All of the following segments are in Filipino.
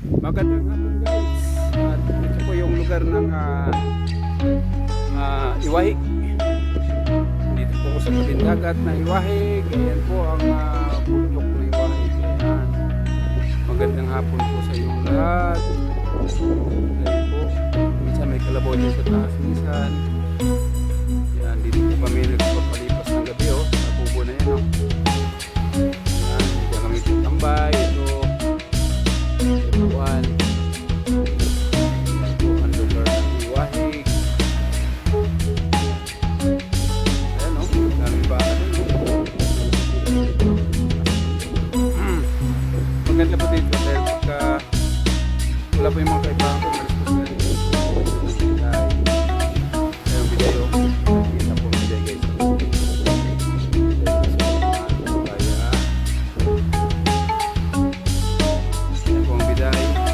Magandang hapon guys. At ito po yung lugar ng Iwahig. Dito po ako sa tabing dagat na Iwahig. Ayan po ang bundok na Iwahig. Ayan. Magandang hapon po sa inyong lahat. Ayan po. Minsan may kalabaw din sa taas minsan. Ayan, dito po kami nagpapalipas ng gabi sa kubo na yan. Ayan, dito kami tambay. Ito buwan. Ayan po ang lugar ng Iwahig. Ayan daming baka dun maganda po dito dahil pagka wala po yung mga kaibahan ko malis po sila ayun biday kita po biday guys ayan po ang biday.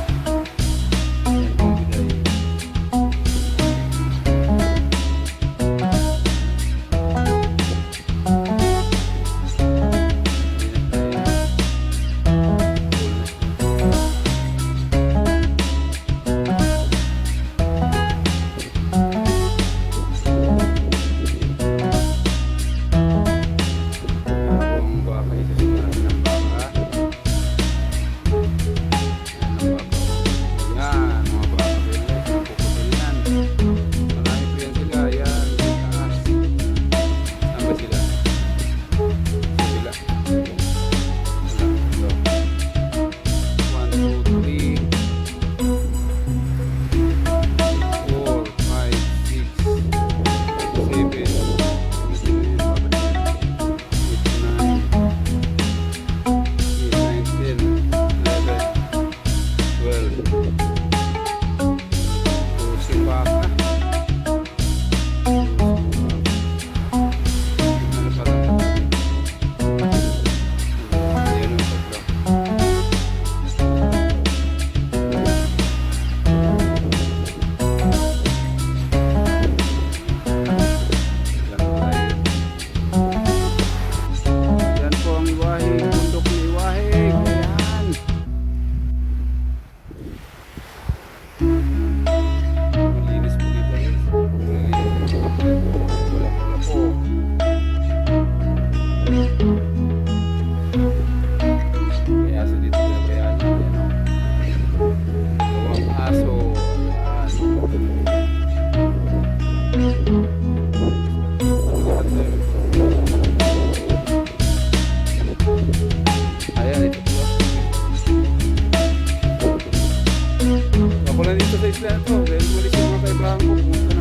Ako lang dito sa isla na to dahil malis yung mga kaibahan ko.